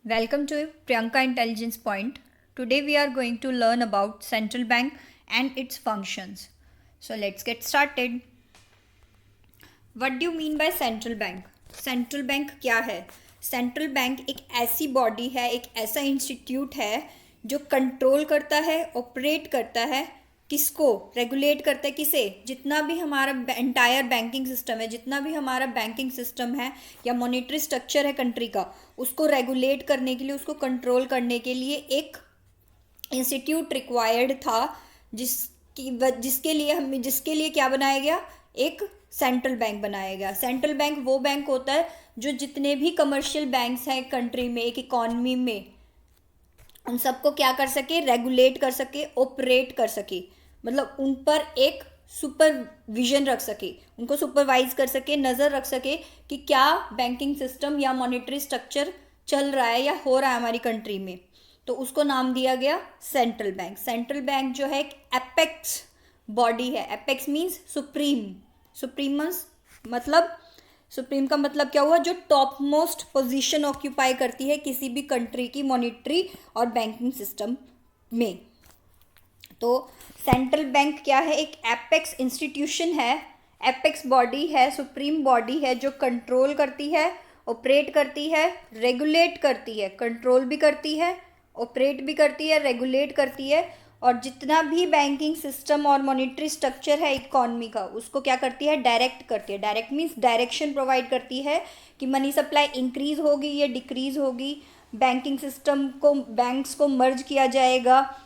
Welcome to Priyanka Intelligence Point. Today we are going to learn about central bank and its functions. So let's get started. What do you mean by central bank? Central bank क्या है? Central bank एक ऐसी body है, एक ऐसा institute है जो control करता है, ऑपरेट करता है, किसको रेगुलेट करता है, किसे? जितना भी हमारा एंटायर बैंकिंग सिस्टम है, जितना भी हमारा बैंकिंग सिस्टम है या मॉनेटरी स्ट्रक्चर है कंट्री का, उसको रेगुलेट करने के लिए, उसको कंट्रोल करने के लिए एक इंस्टीट्यूट रिक्वायर्ड था, जिसके लिए क्या बनाया गया? एक सेंट्रल बैंक बनाया गया। सेंट्रल बैंक वो बैंक होता है जो जितने भी कमर्शियल बैंक्स हैं कंट्री में, एक इकॉनमी में, उन सबको क्या कर सके? रेगुलेट कर सके, ऑपरेट कर सके, मतलब उन पर एक सुपरविजन रख सके, उनको सुपरवाइज कर सके, नज़र रख सके कि क्या बैंकिंग सिस्टम या मॉनेटरी स्ट्रक्चर चल रहा है या हो रहा है हमारी कंट्री में। तो उसको नाम दिया गया सेंट्रल बैंक। सेंट्रल बैंक जो है एक एपेक्स बॉडी है। Apex means supreme. सुप्रीमस मतलब, सुप्रीम का मतलब क्या हुआ? जो टॉप मोस्ट पोजीशन ऑक्यूपाई करती है किसी भी कंट्री की मॉनेटरी और बैंकिंग सिस्टम में। तो सेंट्रल बैंक क्या है? एक एपेक्स इंस्टीट्यूशन है, एपेक्स बॉडी है, सुप्रीम बॉडी है जो कंट्रोल करती है, ऑपरेट करती है, रेगुलेट करती है। कंट्रोल भी करती है, ऑपरेट भी करती है, रेगुलेट करती है, और जितना भी बैंकिंग सिस्टम और मॉनेटरी स्ट्रक्चर है इकॉनमी का, उसको क्या करती है? डायरेक्ट करती है। डायरेक्ट मीन्स डायरेक्शन प्रोवाइड करती है कि मनी सप्लाई इंक्रीज होगी या डिक्रीज होगी, बैंकिंग सिस्टम को, बैंक्स को मर्ज किया जाएगा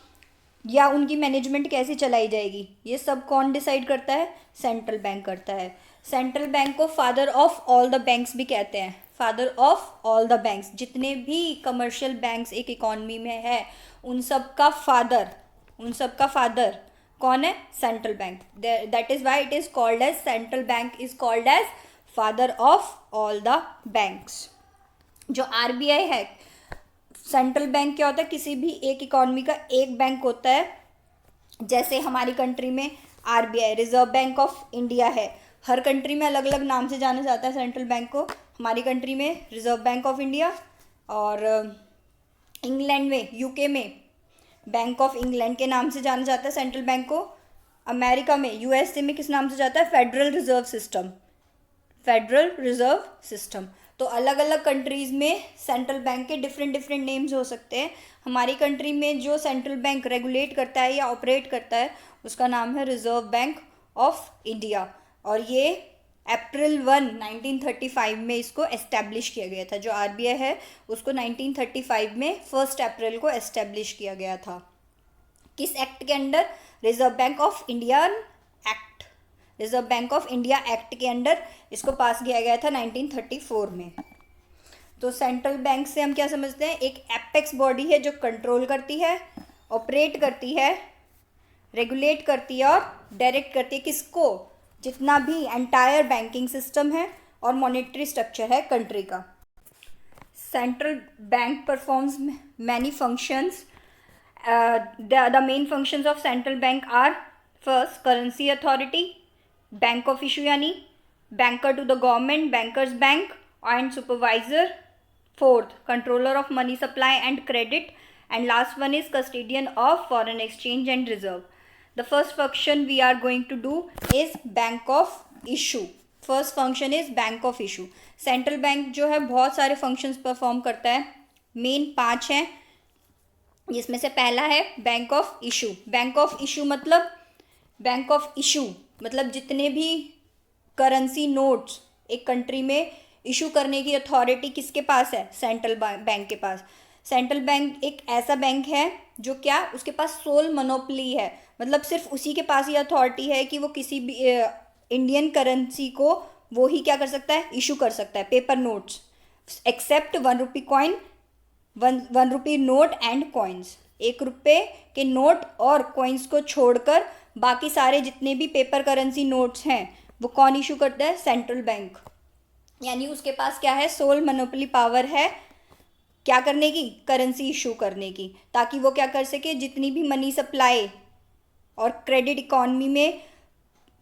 या उनकी मैनेजमेंट कैसे चलाई जाएगी, ये सब कौन डिसाइड करता है? सेंट्रल बैंक करता है। सेंट्रल बैंक को father of all the banks भी कहते हैं। Father of all the banks, जितने भी कमर्शियल बैंक्स एक इकॉनमी में है उन सब का फादर कौन है? Central bank. That is why it is called as, central bank is called as father of all the banks. जो आरबीआई है, सेंट्रल बैंक क्या होता है? किसी भी एक इकॉनमी का एक बैंक होता है। जैसे हमारी कंट्री में RBI, reserve bank of India है। हर कंट्री में अलग अलग नाम से जाना जाता है सेंट्रल बैंक को। हमारी कंट्री में रिजर्व बैंक ऑफ इंडिया, और इंग्लैंड में, यूके में बैंक ऑफ इंग्लैंड के नाम से जाना जाता है सेंट्रल बैंक को। अमेरिका में, यूएसए में किस नाम से जाता है? Federal reserve system. Federal reserve system. तो अलग अलग कंट्रीज़ में सेंट्रल बैंक के डिफरेंट नेम्स हो सकते हैं। हमारी कंट्री में जो सेंट्रल बैंक रेगुलेट करता है या ऑपरेट करता है उसका नाम है रिजर्व बैंक ऑफ इंडिया, और ये अप्रैल 1, 1935 में इसको एस्टेब्लिश किया गया था। जो आरबीआई है उसको 1935 में 1 अप्रैल को एस्टेब्लिश किया गया था। किस एक्ट के under? Reserve bank of India act. Reserve bank of India act के अंडर इसको पास किया गया था 1934 में। तो सेंट्रल बैंक से हम क्या समझते हैं? एक एपेक्स बॉडी है जो कंट्रोल करती है, ऑपरेट करती है, रेगुलेट करती है और डायरेक्ट करती है। किसको? जितना भी एंटायर बैंकिंग सिस्टम है और मॉनेटरी स्ट्रक्चर है कंट्री का। Central bank performs many functions. the main functions of central bank are: first, currency authority, bank of issue यानी banker to the government, bankers bank and supervisor. Fourth, controller of money supply and credit, and last one is custodian of foreign exchange and reserve. The first function we are going to do is bank of issue. First function is bank of issue. Central bank जो है बहुत सारे functions perform करता है। Main 5 हैं, जिसमें से पहला है bank of issue. Bank of issue मतलब जितने भी करेंसी नोट्स एक कंट्री में इशू करने की अथॉरिटी किसके पास है? सेंट्रल बैंक के पास। सेंट्रल बैंक एक ऐसा बैंक है जो क्या, उसके पास सोल मोनोपोली है, मतलब सिर्फ उसी के पास ये अथॉरिटी है कि वो किसी भी इंडियन करेंसी को वो ही क्या कर सकता है? इशू कर सकता है, paper notes, except 1 rupee coin, 1 rupee note and coins. 1 रुपये के नोट और कॉइन्स को छोड़कर बाकी सारे जितने भी पेपर करेंसी नोट्स हैं वो कौन इशू करता है? Central bank. यानी उसके पास क्या है? सोल मोनोपोली पावर है क्या करने की? करेंसी इशू करने की, ताकि वो क्या कर सके? जितनी भी मनी सप्लाई और क्रेडिट इकॉनमी में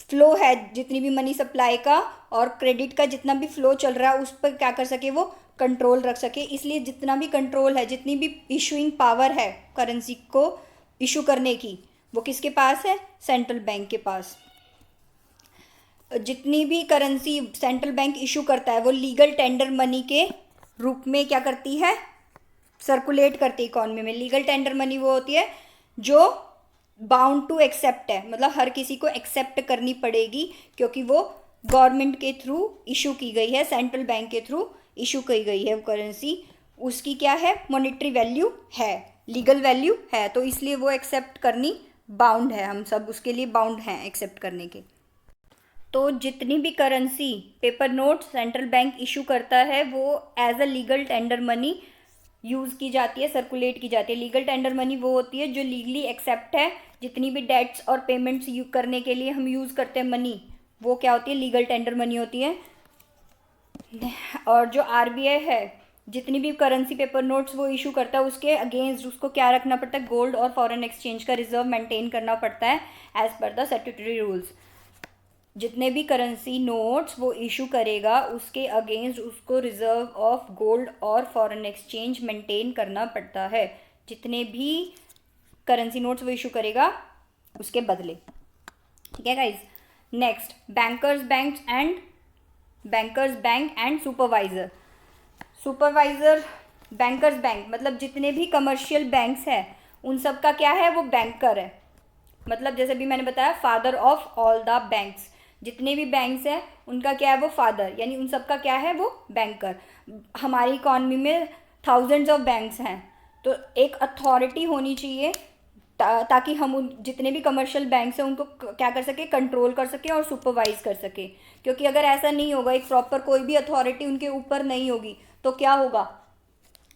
फ्लो है, जितनी भी मनी सप्लाई का और क्रेडिट का जितना भी फ्लो चल रहा है उस पर क्या कर सके? वो कंट्रोल रख सके, इसलिए जितना भी कंट्रोल है, जितनी भी इशूइंग पावर है करेंसी को इशू करने की, वो किसके पास है? सेंट्रल बैंक के पास। जितनी भी करेंसी सेंट्रल बैंक इशू करता है वो लीगल टेंडर मनी के रूप में क्या करती है? सर्कुलेट करती है इकोनॉमी में। लीगल टेंडर मनी वो होती है जो बाउंड टू एक्सेप्ट है, मतलब हर किसी को एक्सेप्ट करनी पड़ेगी, क्योंकि वो गवर्नमेंट के थ्रू इशू की गई है, सेंट्रल बैंक के थ्रू इशू की गई है वो करेंसी। उसकी क्या है? मॉनेटरी वैल्यू है, लीगल वैल्यू है, तो इसलिए वो एक्सेप्ट करनी बाउंड है, हम सब उसके लिए बाउंड हैं एक्सेप्ट करने के। तो जितनी भी currency paper note central bank issue करता है वो as a legal tender money use की जाती है, सर्कुलेट की जाती है। लीगल टेंडर मनी वो होती है जो लीगली एक्सेप्ट है। जितनी भी डेट्स और पेमेंट्स करने के लिए हम यूज़ करते हैं मनी, वो क्या होती है? लीगल टेंडर मनी होती है। और जो आरबीआई है, जितनी भी करेंसी पेपर नोट्स वो इशू करता है उसके अगेंस्ट उसको क्या रखना पड़ता है? गोल्ड और फॉरेन एक्सचेंज का रिजर्व मेंटेन करना पड़ता है as per the statutory rules. जितने भी करेंसी नोट्स वो इशू करेगा उसके अगेंस्ट उसको रिजर्व ऑफ गोल्ड और फॉरेन एक्सचेंज मेंटेन करना पड़ता है। जितने भी करेंसी नोट्स वो इशू करेगा उसके बदले। ठीक है guys. Next, bankers bank and supervisor. Supervisor bankers bank मतलब जितने भी कमर्शियल बैंक्स हैं उन सब का क्या है? वो बैंकर है। मतलब जैसे भी मैंने बताया, father of all the banks. जितने भी बैंक्स हैं उनका क्या है? वो फादर, यानी उन सब का क्या है? वो बैंकर। हमारी इकॉनमी में थाउजेंड्स ऑफ बैंक्स हैं, तो एक अथॉरिटी होनी चाहिए ताकि हम उन जितने भी कमर्शियल बैंक्स हैं उनको क्या कर सके? कंट्रोल कर सके और सुपरवाइज कर सके। क्योंकि अगर ऐसा नहीं होगा, एक प्रॉपर कोई भी अथॉरिटी उनके ऊपर नहीं होगी, तो क्या होगा?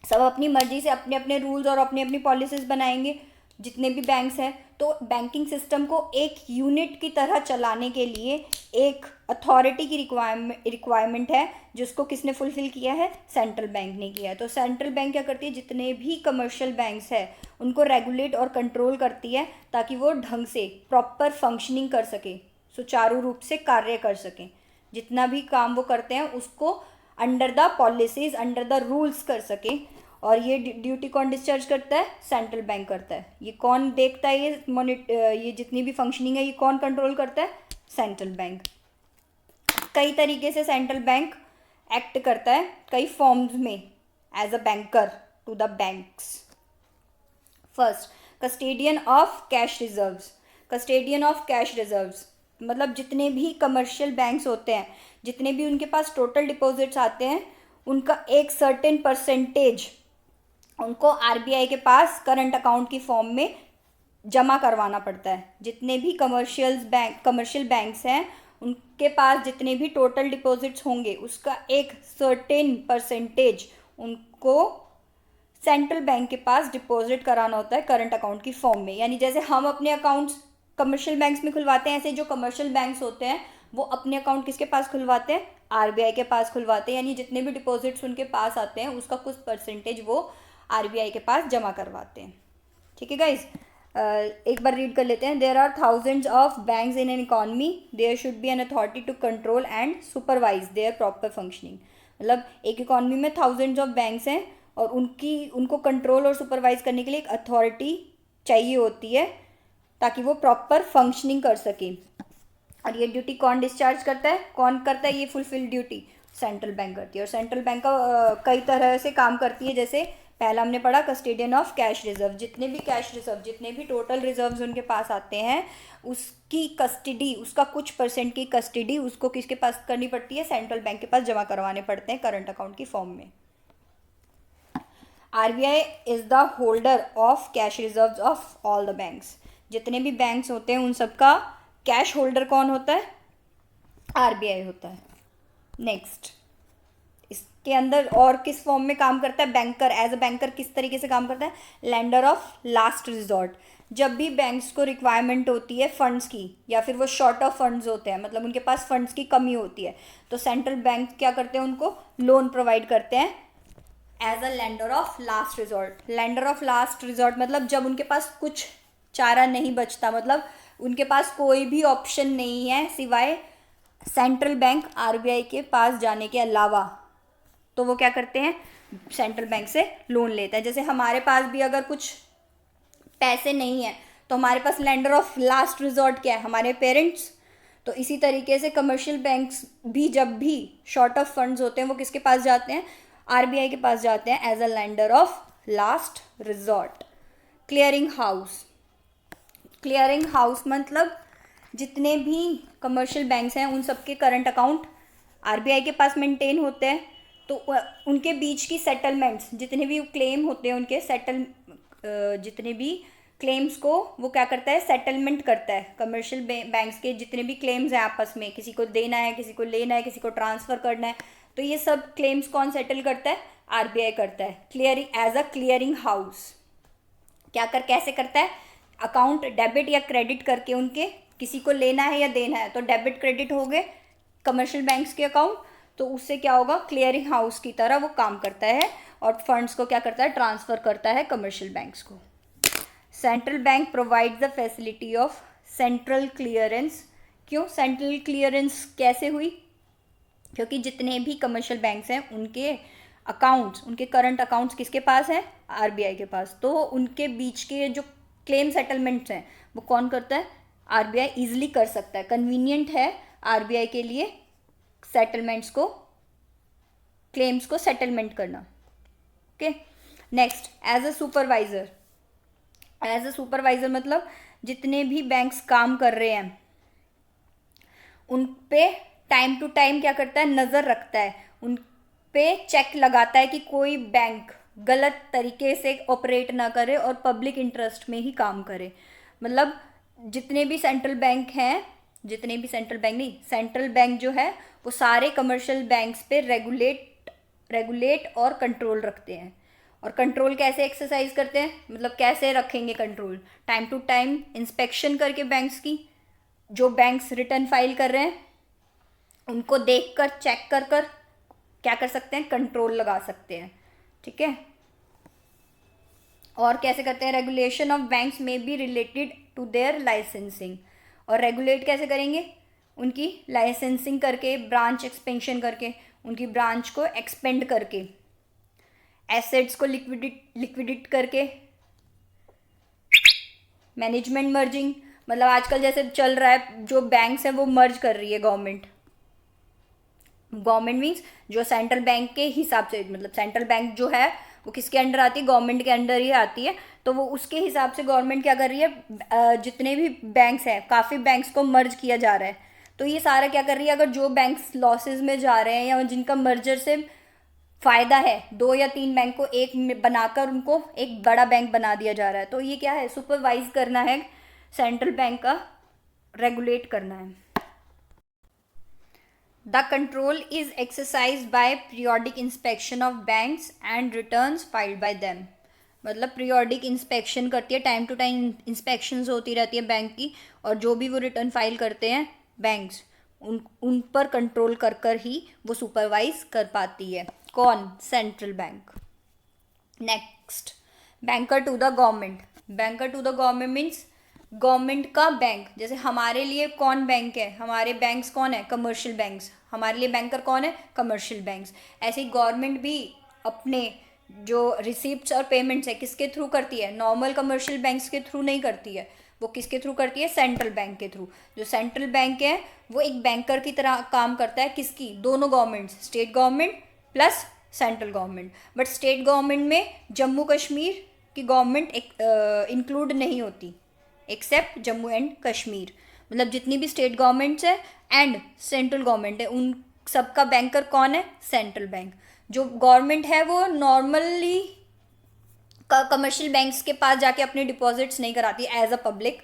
सब अपनी मर्जी से अपने अपने रूल्स और अपनी अपनी पॉलिसीज बनाएंगे जितने भी बैंक्स हैं। तो बैंकिंग सिस्टम को एक यूनिट की तरह चलाने के लिए एक अथॉरिटी की रिक्वायरमेंट है, जिसको किसने फुलफिल किया है? सेंट्रल बैंक ने किया है। तो सेंट्रल बैंक क्या करती है? जितने भी कमर्शियल बैंक्स हैं उनको रेगुलेट और कंट्रोल करती है ताकि वो ढंग से प्रॉपर फंक्शनिंग कर सके, सुचारू रूप से कार्य कर सकें। जितना भी काम वो करते हैं उसको under the policies, under the rules कर सके। और ये ड्यूटी कौन डिस्चार्ज करता है? सेंट्रल बैंक करता है। ये कौन देखता है? ये जितनी भी फंक्शनिंग है ये कौन कंट्रोल करता है? Central bank. कई तरीके से सेंट्रल बैंक एक्ट करता है, कई फॉर्म्स में, as a banker to the banks. First, custodian of cash reserves. Custodian of cash reserves मतलब जितने भी कमर्शियल बैंक्स होते हैं, जितने भी उनके पास टोटल डिपॉजिट्स आते हैं, उनका एक सर्टेन परसेंटेज उनको आरबीआई के पास करंट अकाउंट की फॉर्म में जमा करवाना पड़ता है। जितने भी कमर्शियल बैंक्स हैं उनके पास जितने भी टोटल डिपॉजिट्स होंगे उसका एक सर्टेन परसेंटेज उनको सेंट्रल बैंक के पास डिपॉजिट कराना होता है करंट अकाउंट की फॉर्म में। यानी जैसे हम अपने अकाउंट्स कमर्शियल बैंक्स में खुलवाते हैं, ऐसे जो कमर्शियल बैंक्स होते हैं वो अपने अकाउंट किसके पास खुलवाते हैं? आरबीआई के पास खुलवाते हैं। यानी जितने भी डिपॉजिट्स उनके पास आते हैं उसका कुछ परसेंटेज वो आरबीआई के पास जमा करवाते हैं। ठीक है गाइज, एक बार रीड कर लेते हैं। There are thousands of banks in an economy, there should be an authority to control and supervise their proper functioning. मतलब एक इकॉनमी में थाउजेंड्स ऑफ बैंक्स हैं और उनको कंट्रोल और सुपरवाइज करने के लिए एक अथॉरिटी चाहिए होती है ताकि वो प्रॉपर फंक्शनिंग कर सके। और ये ड्यूटी कौन डिस्चार्ज करता है? कौन करता है ये फुलफिल ड्यूटी? सेंट्रल बैंक करती है। और सेंट्रल बैंक का कई तरह से काम करती है। जैसे पहला हमने पढ़ा कस्टेडियन ऑफ कैश रिजर्व। जितने भी कैश रिजर्व, जितने भी टोटल रिजर्व्स उनके पास आते हैं उसकी कस्टडी, उसका कुछ परसेंट की कस्टडी उसको किसके पास करनी पड़ती है? सेंट्रल बैंक के पास जमा करवाने पड़ते हैं करंट अकाउंट की फॉर्म में। RBI is the holder of cash reserves of all the banks. जितने भी बैंक्स होते हैं उन सबका कैश होल्डर कौन होता है? आरबीआई होता है। नेक्स्ट, इसके अंदर और किस फॉर्म में काम करता है बैंकर? एज अ बैंकर किस तरीके से काम करता है? Lender of last resort. जब भी बैंक्स को रिक्वायरमेंट होती है फंड्स की, या फिर वो शॉर्ट ऑफ फंड्स होते हैं, मतलब उनके पास फंड्स की कमी होती है, तो सेंट्रल बैंक क्या करते हैं? उनको लोन प्रोवाइड करते हैं as a lender of last resort. Lender of last resort मतलब जब उनके पास कुछ चारा नहीं बचता, मतलब उनके पास कोई भी ऑप्शन नहीं है सिवाय सेंट्रल बैंक आरबीआई के पास जाने के अलावा, तो वो क्या करते हैं, सेंट्रल बैंक से लोन लेते हैं। जैसे हमारे पास भी अगर कुछ पैसे नहीं है तो हमारे पास लेंडर ऑफ लास्ट रिजॉर्ट क्या है, हमारे पेरेंट्स। तो इसी तरीके से कमर्शियल बैंक्स भी जब भी शॉर्ट ऑफ फंड्स होते हैं वो किसके पास जाते हैं, आरबीआई के पास जाते हैं as a lender of last resort. Clearing house, clearing house मतलब जितने भी कमर्शियल बैंक्स हैं उन सबके करंट अकाउंट आरबीआई के पास मेंटेन होते हैं। तो उनके बीच की सेटलमेंट्स, जितने भी क्लेम होते हैं उनके जितने भी क्लेम्स को वो क्या करता है, सेटलमेंट करता है। कमर्शियल बैंक्स के जितने भी क्लेम्स हैं आपस में, किसी को देना है, किसी को लेना है, किसी को ट्रांसफ़र करना है, तो ये सब क्लेम्स कौन सेटल करता है, आरबीआई करता है। Clearing as a clearing house कैसे करता है, अकाउंट डेबिट या क्रेडिट करके उनके, किसी को लेना है या देना है तो डेबिट क्रेडिट हो गए कमर्शियल बैंक्स के अकाउंट, तो उससे क्या होगा, क्लियरिंग हाउस की तरह वो काम करता है और फंड्स को क्या करता है, ट्रांसफ़र करता है कमर्शियल बैंक्स को। Central bank provides the facility of central clearance. क्यों सेंट्रल क्लियरेंस कैसे हुई, क्योंकि जितने भी कमर्शियल बैंक्स हैं उनके अकाउंट्स, उनके करंट अकाउंट्स किसके पास हैं, आरबीआई के पास। तो उनके बीच के जो क्लेम सेटलमेंट्स हैं वो कौन करता है, आरबीआई इजीली कर सकता है। कन्वीनियंट है आरबीआई के लिए सेटलमेंट्स को, क्लेम्स को सेटलमेंट करना। Okay, next as a supervisor. As a supervisor मतलब जितने भी बैंक्स काम कर रहे हैं उन पे टाइम टू टाइम क्या करता है, नज़र रखता है, उन पे चेक लगाता है कि कोई बैंक गलत तरीके से ऑपरेट ना करे और पब्लिक इंटरेस्ट में ही काम करे। मतलब जितने भी सेंट्रल बैंक हैं, जितने भी सेंट्रल बैंक नहीं, सेंट्रल बैंक जो है वो सारे कमर्शियल बैंक्स पे रेगुलेट और कंट्रोल रखते हैं। और कंट्रोल कैसे एक्सरसाइज करते हैं, मतलब कैसे रखेंगे control, time to time inspection करके बैंक्स की, जो बैंक्स रिटर्न फाइल कर रहे हैं उनको देखकर चेक कर कर क्या कर सकते हैं, कंट्रोल लगा सकते हैं। ठीक है, और कैसे करते हैं, रेगुलेशन ऑफ बैंक्स में be related to their licensing. और रेगुलेट कैसे करेंगे, उनकी लाइसेंसिंग करके, ब्रांच एक्सपेंशन करके, उनकी ब्रांच को एक्सपेंड करके, एसेट्स को लिक्विडिट करके, मैनेजमेंट मर्जिंग, मतलब आजकल जैसे चल रहा है जो बैंक्स हैं वो मर्ज कर रही है गवर्नमेंट मीन्स जो सेंट्रल बैंक के हिसाब से, मतलब सेंट्रल बैंक जो है वो किसके अंडर आती है, गवर्नमेंट के अंडर ही आती है। तो वो उसके हिसाब से गवर्नमेंट क्या कर रही है, जितने भी बैंक्स हैं काफ़ी बैंक्स को मर्ज किया जा रहा है। तो ये सारा क्या कर रही है, अगर जो बैंक्स लॉसेज में जा रहे हैं या जिनका मर्जर से फ़ायदा है, 2 या 3 बैंक को एक में बनाकर उनको एक बड़ा बैंक बना दिया जा रहा है, तो ये क्या है, सुपरवाइज करना है सेंट्रल बैंक का, रेगुलेट करना है। The control is exercise by periodic inspection of banks and returns filed by them. मतलब पीरियोडिक इंस्पेक्शन करती है, टाइम टू टाइम इंस्पेक्शंस होती रहती है बैंक की, और जो भी वो रिटर्न फाइल करते हैं बैंक्स उन पर कंट्रोल कर कर ही वो सुपरवाइज कर पाती है। कौन, central bank. Next, banker to the government. Banker to the government means government का बैंक। जैसे हमारे लिए कौन बैंक है, हमारे बैंक्स कौन है, कमर्शियल बैंक्स। हमारे लिए बैंकर कौन है, कमर्शियल बैंक्स। ऐसे ही गवर्नमेंट भी अपने जो रिसीप्ट्स और पेमेंट्स है किसके थ्रू करती है, नॉर्मल कमर्शियल बैंक्स के थ्रू नहीं करती है, वो किसके थ्रू करती है, सेंट्रल बैंक के थ्रू। जो सेंट्रल बैंक है वो एक बैंकर की तरह काम करता है, किसकी, दोनों governments, state government plus central government. But state government में जम्मू कश्मीर की गवर्नमेंट इंक्लूड नहीं होती, एक्सेप्ट जम्मू एंड कश्मीर। मतलब जितनी भी स्टेट गवर्नमेंट्स है एंड सेंट्रल गवर्नमेंट है उन सबका बैंकर कौन है, सेंट्रल बैंक। जो गवर्नमेंट है वो नॉर्मली कमर्शियल बैंक्स के पास जाके अपने डिपॉजिट्स नहीं कराती एज अ पब्लिक,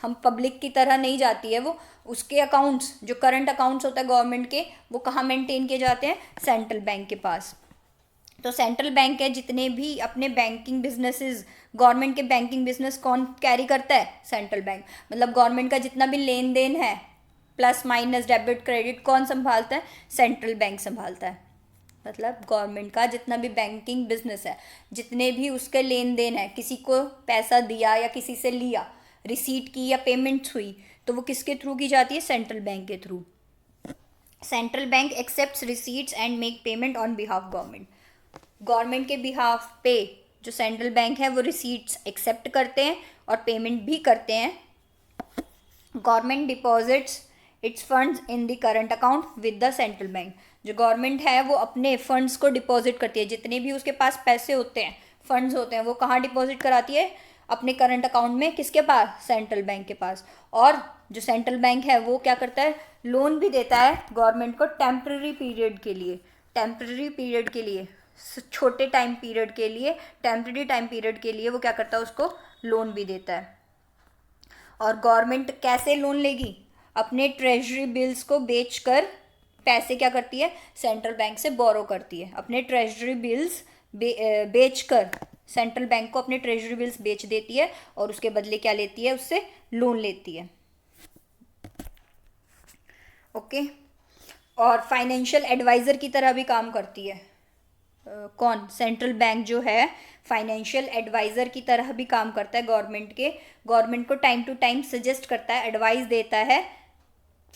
हम पब्लिक की तरह नहीं जाती है वो। उसके अकाउंट्स, जो करंट अकाउंट्स होता है गवर्नमेंट के, वो कहाँ मेंटेन किए जाते हैं, सेंट्रल बैंक के पास। तो सेंट्रल बैंक है जितने भी अपने बैंकिंग बिजनेसेस, गवर्नमेंट के बैंकिंग बिजनेस कौन कैरी करता है, सेंट्रल बैंक। मतलब गवर्नमेंट का जितना भी लेन देन है, प्लस माइनस डेबिट क्रेडिट, कौन संभालता है, सेंट्रल बैंक संभालता है। मतलब गवर्नमेंट का जितना भी बैंकिंग बिजनेस है, जितने भी उसके लेन देन है, किसी को पैसा दिया या किसी से लिया, रिसीट की या पेमेंट्स हुई, तो वो किसके थ्रू की जाती है, सेंट्रल बैंक के through. Central bank accepts receipts and make payment on behalf government. Government के बिहाफ पे जो सेंट्रल बैंक है वो रिसीट्स एक्सेप्ट करते हैं और पेमेंट भी करते हैं। Government deposits it's funds in the current account with the central bank. जो गवर्नमेंट है वो अपने फंड्स को डिपॉजिट करती है, जितने भी उसके पास पैसे होते हैं, फंड्स होते हैं, वो कहाँ डिपॉजिट कराती है? अपने करंट अकाउंट में। किसके पास? सेंट्रल बैंक के पास। और जो सेंट्रल बैंक है वो क्या करता है? लोन भी देता है गवर्नमेंट को टेम्पररी पीरियड के लिए, टेम्पररी पीरियड के लिए, छोटे टाइम पीरियड के लिए, टेम्पररी टाइम पीरियड के लिए वो क्या करता है? उसको लोन भी देता है। और गवर्नमेंट कैसे लोन लेगी? अपने ट्रेजरी बिल्स को बेचकर पैसे क्या करती है? सेंट्रल बैंक से बोरो करती है। अपने ट्रेजरी बिल्स बेचकर सेंट्रल बैंक को अपने ट्रेजरी बिल्स बेच देती है और उसके बदले क्या लेती है? उससे लोन लेती है। ओके। और फाइनेंशियल एडवाइज़र की तरह भी काम करती है। कौन? सेंट्रल बैंक जो है फाइनेंशियल एडवाइज़र की तरह भी काम करता है गवर्नमेंट के। गवर्नमेंट को टाइम टू टाइम सजेस्ट करता है, एडवाइस देता है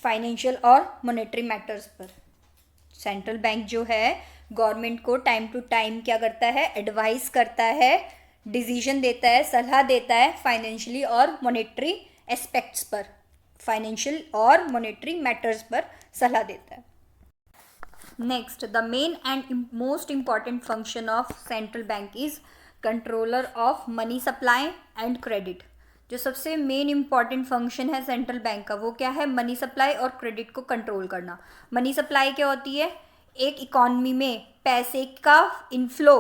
फाइनेंशियल और मॉनेटरी मैटर्स पर। सेंट्रल बैंक जो है गवर्नमेंट को टाइम टू टाइम क्या करता है? एडवाइस करता है, डिसीजन देता है, सलाह देता है फाइनेंशियली और मॉनेटरी एस्पेक्ट्स पर, फाइनेंशियल और मॉनेटरी मैटर्स पर सलाह देता है। Next, the main and most important function of central bank is controller of money supply and credit. जो सबसे मेन इंपॉर्टेंट फंक्शन है सेंट्रल बैंक का वो क्या है? मनी सप्लाई और क्रेडिट को कंट्रोल करना। मनी सप्लाई क्या होती है? एक इकॉनमी में पैसे का इनफ्लो,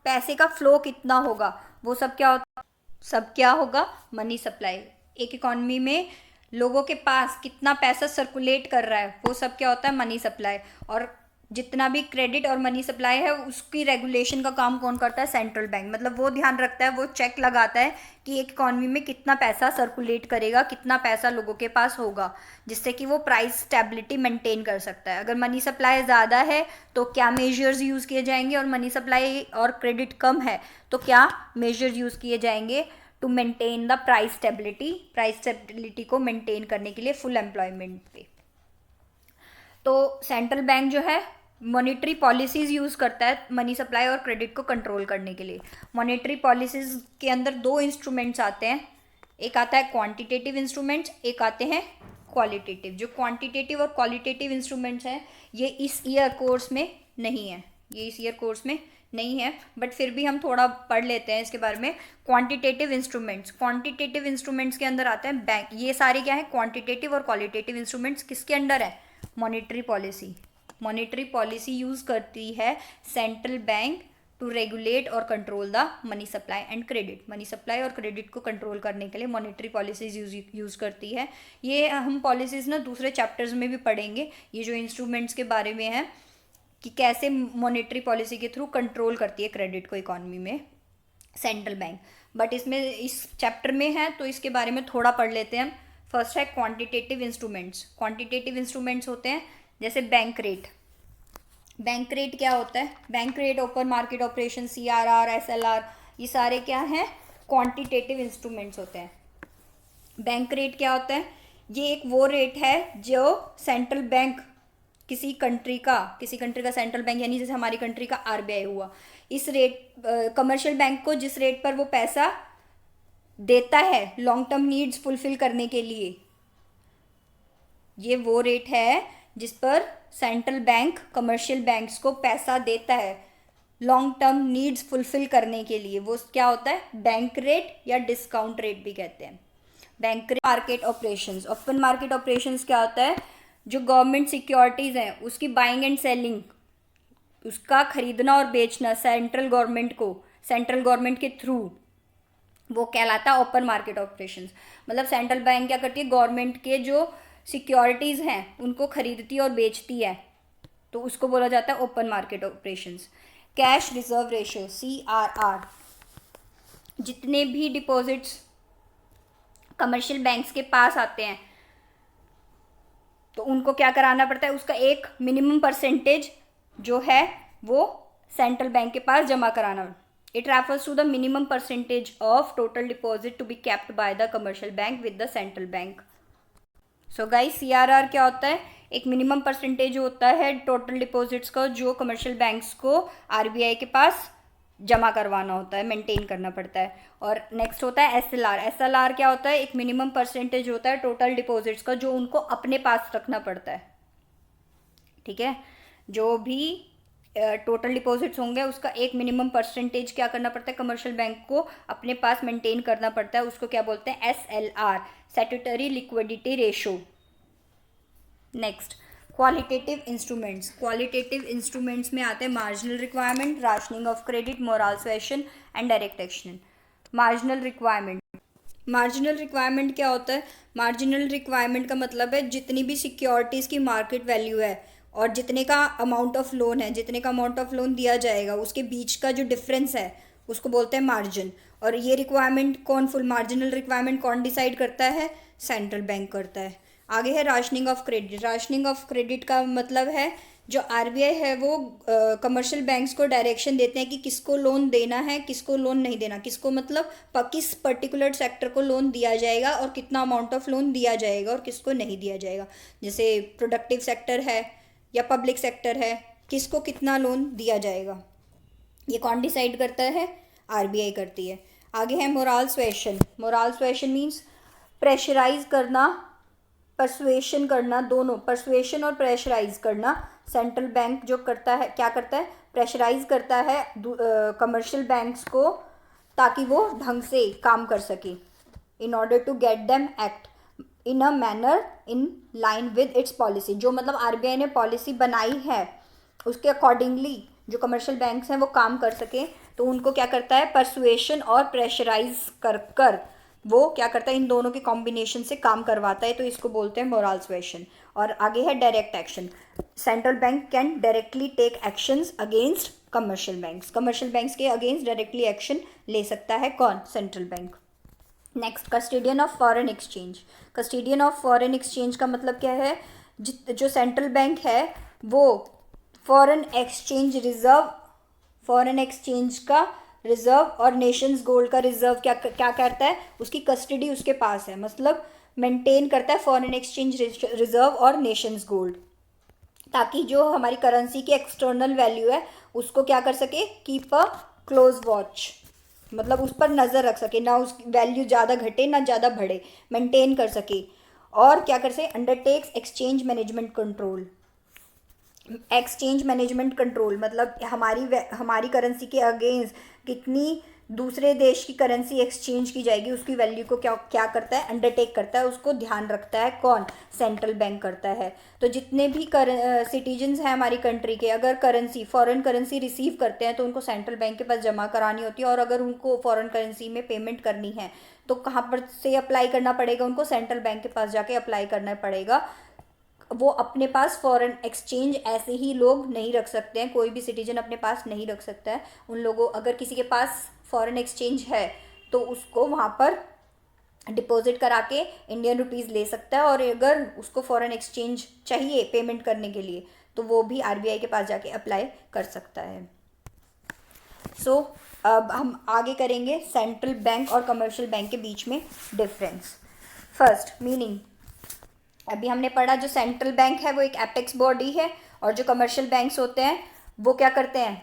पैसे का फ्लो कितना होगा, वो सब क्या होता? सब क्या होगा? Money supply. एक इकॉनमी में लोगों के पास कितना पैसा सर्कुलेट कर रहा है, वो सब क्या होता है? Money supply. और जितना भी क्रेडिट और मनी सप्लाई है उसकी रेगुलेशन का काम कौन करता है? Central bank. मतलब वो ध्यान रखता है, वो चेक लगाता है कि एक इकॉनमी में कितना पैसा सर्कुलेट करेगा, कितना पैसा लोगों के पास होगा, जिससे कि वो प्राइस स्टेबिलिटी मेंटेन कर सकता है। अगर मनी सप्लाई ज़्यादा है तो क्या मेजर्स यूज़ किए जाएंगे, और मनी सप्लाई और क्रेडिट कम है तो क्या मेजर्स यूज़ किए जाएंगे to maintain the price stability, price stability को मेंटेन करने के लिए फुल एम्प्लॉयमेंट पे। तो सेंट्रल बैंक जो है मॉनेटरी पॉलिसीज़ यूज़ करता है मनी सप्लाई और क्रेडिट को कंट्रोल करने के लिए। मॉनेटरी पॉलिसीज़ के अंदर दो इंस्ट्रूमेंट्स आते हैं, एक आता है क्वांटिटेटिव इंस्ट्रूमेंट्स, एक आते हैं क्वालिटेटिव। जो क्वांटिटेटिव और क्वालिटेटिव इंस्ट्रूमेंट्स हैं ये इस ईयर कोर्स में नहीं है, ये इस ईयर कोर्स में नहीं है, बट फिर भी हम थोड़ा पढ़ लेते हैं इसके बारे में। क्वांटिटेटिव इंस्ट्रूमेंट्स, क्वांटिटेटिव इंस्ट्रूमेंट्स के अंदर आते हैं बैंक। ये सारे क्या है? क्वांटिटेटिव और क्वालिटेटिव इंस्ट्रूमेंट्स किसके अंडर है? Monetary policy. Monetary policy use करती है सेंट्रल बैंक टू रेगुलेट और control the money supply and credit. Money supply और क्रेडिट को कंट्रोल करने के लिए मॉनेटरी पॉलिसीज यूज़ करती है। ये हम पॉलिसीज़ ना दूसरे चैप्टर्स में भी पढ़ेंगे, ये जो इंस्ट्रूमेंट्स के बारे में है कि कैसे मॉनेटरी पॉलिसी के थ्रू कंट्रोल करती है क्रेडिट को इकॉनमी में सेंट्रल बैंक। बट इसमें इस चैप्टर में है तो इसके बारे में थोड़ा पढ़ लेते हैं हम। फर्स्ट है क्वांटिटेटिव इंस्ट्रूमेंट्स। क्वांटिटेटिव इंस्ट्रूमेंट्स होते हैं जैसे बैंक रेट। बैंक रेट क्या होता है? Bank rate, open market operation, CRR, SLR, ये सारे क्या हैं? क्वांटिटेटिव इंस्ट्रूमेंट्स होते हैं। बैंक रेट क्या होता है? ये एक वो रेट है जो सेंट्रल बैंक किसी कंट्री का सेंट्रल बैंक, यानी जैसे हमारी कंट्री का RBI हुआ, इस रेट कमर्शियल बैंक को जिस रेट पर वो पैसा देता है लॉन्ग टर्म नीड्स फुलफिल करने के लिए, ये वो रेट है जिस पर सेंट्रल बैंक कमर्शियल बैंक्स को पैसा देता है लॉन्ग टर्म नीड्स फुलफिल करने के लिए। वो क्या होता है? बैंक रेट या डिस्काउंट रेट भी कहते हैं। Bank rate. Market operations. Open market operations क्या होता है? जो गवर्नमेंट सिक्योरिटीज़ हैं उसकी बाइंग एंड सेलिंग, उसका खरीदना और बेचना सेंट्रल गवर्नमेंट के थ्रू, वो कहलाता है ओपन मार्केट ऑपरेशंस। मतलब सेंट्रल बैंक क्या करती है? गवर्नमेंट के जो सिक्योरिटीज़ हैं उनको खरीदती और बेचती है, तो उसको बोला जाता है open market operations. Cash reserve ratio, CRR। जितने भी डिपॉजिट्स कमर्शियल बैंक्स के पास आते हैं तो उनको क्या कराना पड़ता है? उसका एक मिनिमम परसेंटेज जो है वो सेंट्रल बैंक के पास जमा कराना। It refers to the minimum percentage of total deposit to be kept by the commercial bank with the central bank. So guys, CRR क्या होता है? एक मिनिमम परसेंटेज होता है टोटल डिपॉजिट्स का जो कमर्शियल बैंक्स को आरबीआई के पास जमा करवाना होता है, मेंटेन करना पड़ता है। और नेक्स्ट होता है एसएलआर। एसएलआर क्या होता है? एक मिनिमम परसेंटेज होता है टोटल डिपॉजिट्स का जो उनको अपने पास रखना पड़ता है। ठीक है, जो भी टोटल डिपॉजिट्स होंगे उसका एक मिनिमम परसेंटेज क्या करना पड़ता है? कमर्शियल बैंक को अपने पास मेंटेन करना पड़ता है। उसको क्या बोलते हैं? SLR, statutory liquidity ratio. Next, qualitative instruments. Qualitative instruments में आते हैं marginal requirement, rationing of credit, moral suasion and direct action. Marginal requirement. Marginal requirement क्या होता है? मार्जिनल रिक्वायरमेंट का मतलब है जितनी भी सिक्योरिटीज़ की मार्केट वैल्यू है और जितने का अमाउंट ऑफ लोन है, जितने का अमाउंट ऑफ लोन दिया जाएगा, उसके बीच का जो डिफरेंस है उसको बोलते हैं मार्जिन। और ये रिक्वायरमेंट कौन, फुल मार्जिनल रिक्वायरमेंट कौन डिसाइड करता है? सेंट्रल बैंक करता है। आगे है rationing of credit. Rationing of credit का मतलब है जो आरबीआई है वो कमर्शियल बैंक्स को डायरेक्शन देते हैं कि किसको लोन देना है, किसको लोन नहीं देना। किसको मतलब किस पर्टिकुलर सेक्टर को लोन दिया जाएगा और कितना अमाउंट ऑफ लोन दिया जाएगा और किसको नहीं दिया जाएगा। जैसे प्रोडक्टिव सेक्टर है या पब्लिक सेक्टर है, किसको कितना लोन दिया जाएगा, ये कौन डिसाइड करता है? आरबीआई करती है। आगे है moral suasion. Moral suasion means pressurise करना, परसुएशन करना, दोनों परसुएशन और प्रेशराइज करना। सेंट्रल बैंक जो करता है, क्या करता है? प्रेशराइज करता है कमर्शियल बैंक्स को ताकि वो ढंग से काम कर सके, in order to get them act in a manner in line with its policy. जो मतलब आरबीआई ने पॉलिसी बनाई है उसके अकॉर्डिंगली जो कमर्शियल बैंक्स हैं वो काम कर सके, तो उनको क्या करता है? परसुएशन और प्रेशराइज कर कर वो क्या करता है? इन दोनों के कॉम्बिनेशन से काम करवाता है, तो इसको बोलते हैं मोरल सुएशन। और आगे है direct action. Central bank can directly take actions against commercial banks. Commercial banks के अगेंस्ट डायरेक्टली एक्शन ले सकता है कौन? Central bank. Next, custodian of foreign exchange. Custodian of foreign exchange का मतलब क्या है? जो सेंट्रल बैंक है वो foreign exchange reserve, foreign exchange का रिजर्व और नेशंस गोल्ड का रिजर्व क्या करता है? उसकी कस्टडी उसके पास है, मतलब मेंटेन करता है फॉरेन एक्सचेंज रिजर्व और नेशंस गोल्ड, ताकि जो हमारी करेंसी की एक्सटर्नल वैल्यू है उसको क्या कर सके? कीप अ क्लोज वॉच, मतलब उस पर नज़र रख सके, ना उसकी वैल्यू ज़्यादा घटे ना ज़्यादा बढ़े, मेंटेन कर सके। और क्या कर सके? Undertakes exchange management control. Exchange management control मतलब हमारी करेंसी के अगेंस्ट कितनी दूसरे देश की करेंसी एक्सचेंज की जाएगी, उसकी वैल्यू को क्या करता है? अंडरटेक करता है, उसको ध्यान रखता है कौन? सेंट्रल बैंक करता है। तो जितने भी सिटीजन्स हैं हमारी कंट्री के, अगर करेंसी फॉरेन करेंसी रिसीव करते हैं तो उनको सेंट्रल बैंक के पास जमा करानी होती है, और अगर उनको फॉरेन करेंसी में पेमेंट करनी है तो कहाँ पर से अप्लाई करना पड़ेगा? उनको सेंट्रल बैंक के पास जाके अप्लाई करना पड़ेगा। वो अपने पास फॉरेन एक्सचेंज ऐसे ही लोग नहीं रख सकते हैं, कोई भी सिटीजन अपने पास नहीं रख सकता है। उन लोगों, अगर किसी के पास फॉरेन एक्सचेंज है तो उसको वहाँ पर डिपॉजिट करा के इंडियन रुपीज़ ले सकता है, और अगर उसको फॉरेन एक्सचेंज चाहिए पेमेंट करने के लिए तो वो भी आरबीआई के पास जाके अप्लाई कर सकता है। सो अब हम आगे करेंगे सेंट्रल बैंक और कमर्शियल बैंक के बीच में डिफरेंस। First, meaning. अभी हमने पढ़ा जो सेंट्रल बैंक है वो एक एपेक्स बॉडी है, और जो कमर्शियल बैंक्स होते हैं वो क्या करते हैं?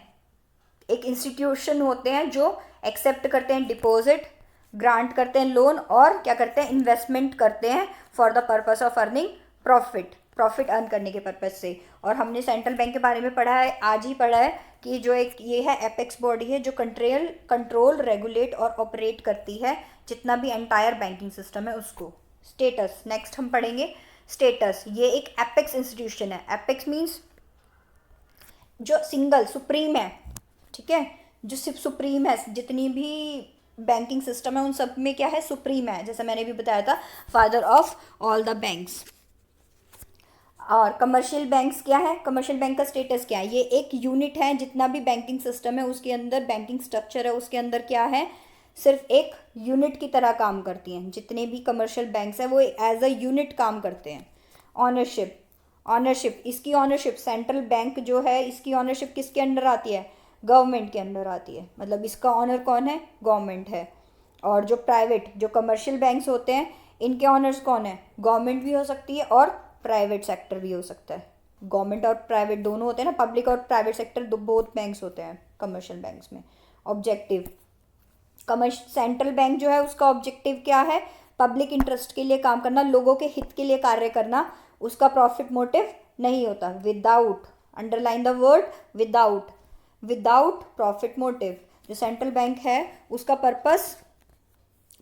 एक इंस्टीट्यूशन होते हैं जो एक्सेप्ट करते हैं डिपॉजिट, ग्रांट करते हैं लोन, और क्या करते हैं? इन्वेस्टमेंट करते हैं for the purpose of earning profit earn करने के पर्पज से। और हमने सेंट्रल बैंक के बारे में पढ़ा है, आज ही पढ़ा है कि जो एक ये है एपेक्स बॉडी है जो कंट्रोल रेगुलेट और ऑपरेट करती है जितना भी एंटायर बैंकिंग सिस्टम है उसको। स्टेटस, नेक्स्ट हम पढ़ेंगे स्टेटस। ये एक एपेक्स इंस्टीट्यूशन है। एपेक्स मीन्स जो सिंगल सुप्रीम है, ठीक है, जो सिर्फ सुप्रीम है, जितनी भी बैंकिंग सिस्टम है उन सब में क्या है? सुप्रीम है, जैसा मैंने भी बताया था, father of all the banks. और कमर्शियल बैंक्स क्या है? कमर्शियल बैंक का स्टेटस क्या है? ये एक यूनिट है, जितना भी बैंकिंग सिस्टम है उसके अंदर, बैंकिंग स्ट्रक्चर है उसके अंदर क्या है? सिर्फ एक यूनिट की तरह काम करती हैं। जितने भी कमर्शियल बैंक्स हैं वो एज अ यूनिट काम करते हैं। ऑनरशिप, इसकी ऑनरशिप सेंट्रल बैंक जो है इसकी ऑनरशिप किसके अंडर आती है? गवर्नमेंट के अंडर आती है, मतलब इसका ऑनर कौन है? गवर्नमेंट है। और जो कमर्शियल बैंक्स होते हैं इनके ऑनर्स कौन है? गवर्नमेंट भी हो सकती है और प्राइवेट सेक्टर भी हो सकता है, गवर्नमेंट और प्राइवेट दोनों होते हैं ना, पब्लिक और प्राइवेट सेक्टर दो बोथ बैंक्स होते हैं कमर्शियल बैंक्स में। ऑब्जेक्टिव, सेंट्रल बैंक जो है उसका ऑब्जेक्टिव क्या है, पब्लिक इंटरेस्ट के लिए काम करना, लोगों के हित के लिए कार्य करना, उसका प्रॉफिट मोटिव नहीं होता। Without, underline the word without, without profit motive. जो सेंट्रल बैंक है उसका पर्पस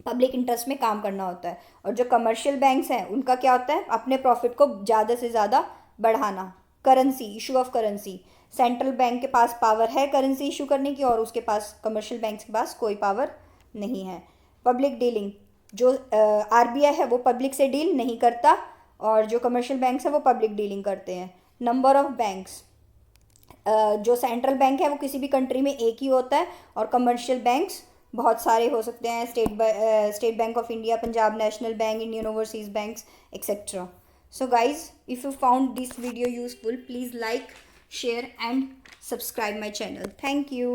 पब्लिक इंटरेस्ट में काम करना होता है, और जो कमर्शियल बैंक्स हैं उनका क्या होता है, अपने प्रॉफिट को ज़्यादा से ज़्यादा बढ़ाना। Currency, issue of currency, central bank के पास पावर है करेंसी इशू करने की, और उसके पास, कमर्शियल बैंक्स के पास कोई पावर नहीं है। पब्लिक डीलिंग, जो आरबीआई है वो पब्लिक से डील नहीं करता, और जो कमर्शियल बैंक्स है वो पब्लिक डीलिंग करते हैं। नंबर ऑफ बैंक्स, जो सेंट्रल बैंक है वो किसी भी कंट्री में एक ही होता है, और कमर्शियल बैंक्स बहुत सारे हो सकते हैं, state bank of India, Punjab national bank, Indian overseas banks, etcetera. So guys, if you found this video useful, please like, share and subscribe my channel. Thank you.